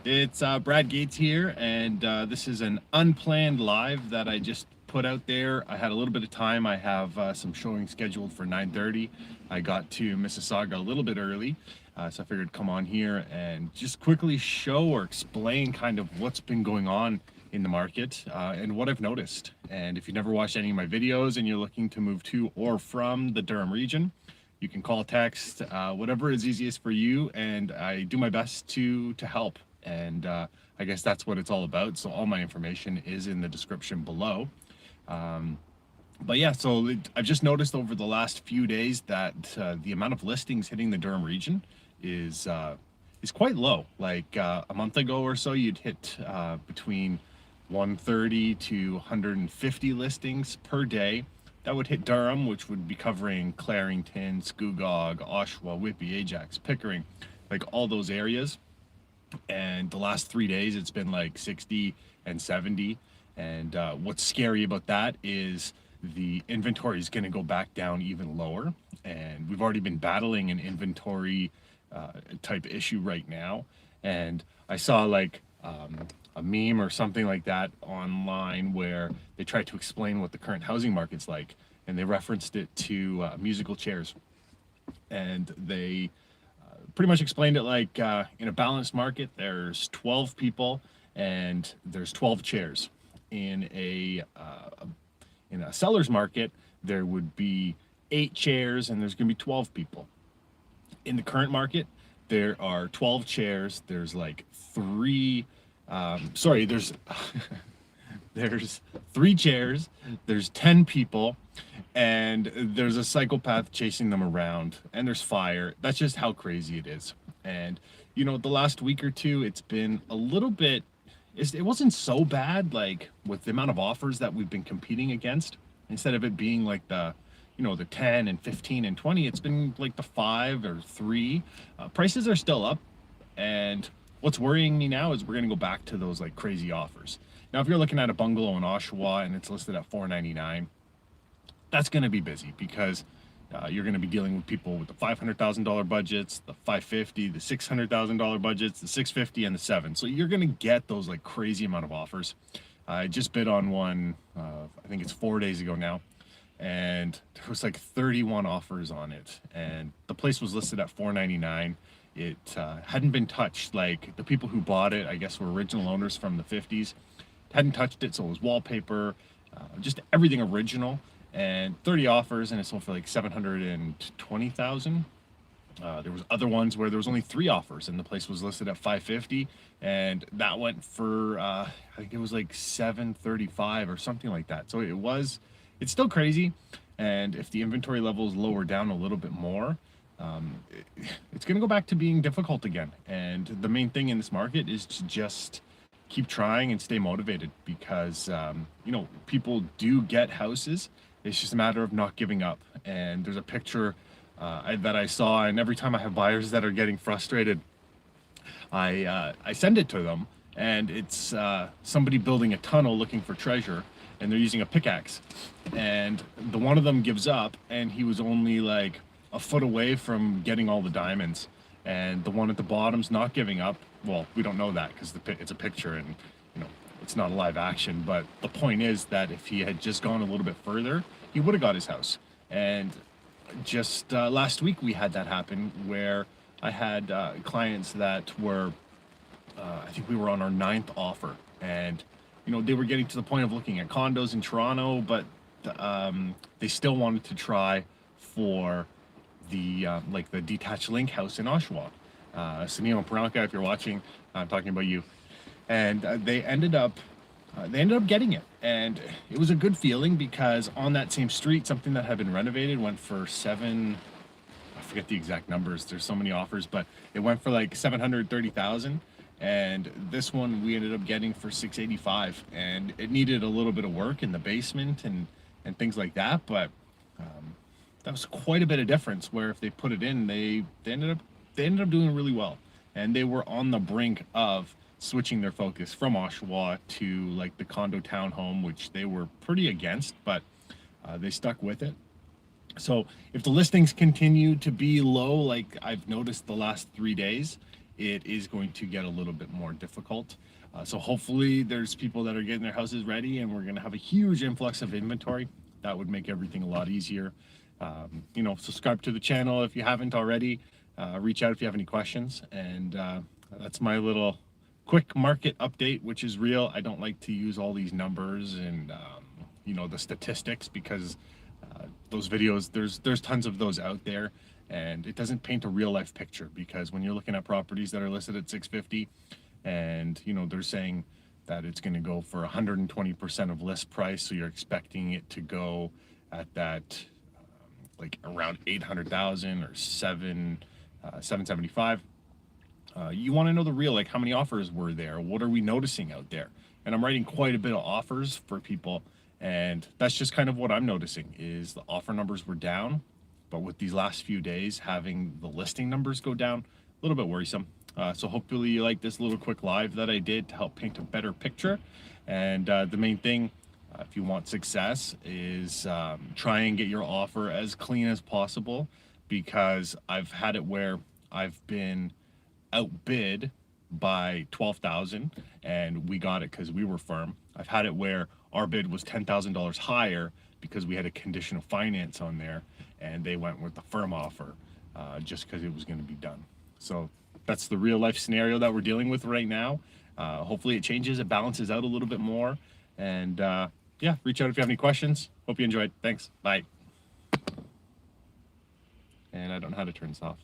It's Brad Gates here, and this is an unplanned live that I just put out there. I had a little bit of time. I have some showing scheduled for 9:30. I got to Mississauga a little bit early, so I figured come on here and just quickly show or explain kind of what's been going on in the market and what I've noticed. And if you've never watched any of my videos and you're looking to move to or from the Durham region, you can call, text, whatever is easiest for you, and I do my best to help. And I guess that's what it's all about. So all my information is in the description below. But yeah, so I've just noticed over the last few days that the amount of listings hitting the Durham region is quite low. Like a month ago or so, you'd hit between 130 to 150 listings per day. That would hit Durham, which would be covering Clarington, Scugog, Oshawa, Whitby, Ajax, Pickering, like all those areas. And the last 3 days, it's been like 60 and 70. And what's scary about that is the inventory is going to go back down even lower. And we've already been battling an inventory type issue right now. And I saw like a meme or something like that online where they tried to explain what the current housing market's like, and they referenced it to musical chairs, and they pretty much explained it like in a balanced market there's 12 people and there's 12 chairs. In a seller's market there would be 8 chairs and there's going to be 12 people. In the current market there are 12 chairs, there's like three sorry, there's 3 chairs, there's 10 people, and there's a psychopath chasing them around, and there's fire. That's just how crazy it is. And the last week or two, it's been a little bit. It wasn't so bad, like with the amount of offers that we've been competing against. Instead of it being like the 10 and 15 and 20, it's been like the 5 or 3. Prices are still up, and what's worrying me now is we're going to go back to those like crazy offers. Now, if you're looking at a bungalow in Oshawa and it's listed at $499, that's going to be busy because you're going to be dealing with people with the $500,000 budgets, the $550, the $600,000 budgets, the $650, and the $7. So you're going to get those like crazy amount of offers. I just bid on one, I think it's 4 days ago now, and there was like 31 offers on it, and the place was listed at $499. It hadn't been touched. Like the people who bought it, I guess, were original owners from the 50s. Hadn't touched it, so it was wallpaper, just everything original. And 30 offers, and it sold for like 720,000. There was other ones where there was only 3 offers, and the place was listed at 550, and that went for I think it was like 735 or something like that. So it's still crazy, and if the inventory levels lower down a little bit more, it's going to go back to being difficult again. And the main thing in this market is to just keep trying and stay motivated because people do get houses. It's just a matter of not giving up. And there's a picture that I saw, and every time I have buyers that are getting frustrated, I send it to them, and it's somebody building a tunnel looking for treasure, and they're using a pickaxe, and the one of them gives up, and he was only like a foot away from getting all the diamonds, and the one at the bottom's not giving up. Well, we don't know that because it's a picture, and it's not a live action. But the point is that if he had just gone a little bit further, he would have got his house. And just last week we had that happen where I had clients that were, I think we were on our 9th offer, and they were getting to the point of looking at condos in Toronto, but they still wanted to try for the like the detached link house in Oshawa. Sunil and Paranka, if you're watching, I'm talking about you. And they ended up getting it, and it was a good feeling because on that same street, something that had been renovated went for I forget the exact numbers. There's so many offers, but it went for like 730,000. And this one we ended up getting for 685, and it needed a little bit of work in the basement and things like that, but that was quite a bit of difference. Where if they put it in, they ended up doing really well, and they were on the brink of switching their focus from Oshawa to like the condo townhome, which they were pretty against, but they stuck with it. So if the listings continue to be low, like I've noticed the last 3 days, it is going to get a little bit more difficult. So hopefully there's people that are getting their houses ready, and we're going to have a huge influx of inventory. That would make everything a lot easier. Subscribe to the channel if you haven't already. Reach out if you have any questions. And that's my little quick market update, which is real. I don't like to use all these numbers and the statistics, because those videos, there's tons of those out there, and it doesn't paint a real life picture. Because when you're looking at properties that are listed at 650, and they're saying that it's going to go for 120% of list price, so you're expecting it to go at that like around 800,000 or 775. You want to know the real, like, how many offers were there? What are we noticing out there? And I'm writing quite a bit of offers for people, and that's just kind of what I'm noticing is the offer numbers were down, but with these last few days having the listing numbers go down, a little bit worrisome. So hopefully you like this little quick live that I did to help paint a better picture. And the main thing, if you want success, is try and get your offer as clean as possible, because I've had it where I've been outbid by 12,000 and we got it because we were firm. I've had it where our bid was $10,000 higher because we had a conditional finance on there, and they went with the firm offer just because it was going to be done. So that's the real life scenario that we're dealing with right now. Hopefully it changes, it balances out a little bit more. And yeah, reach out if you have any questions. Hope you enjoyed. Thanks. Bye. And I don't know how to turn this off.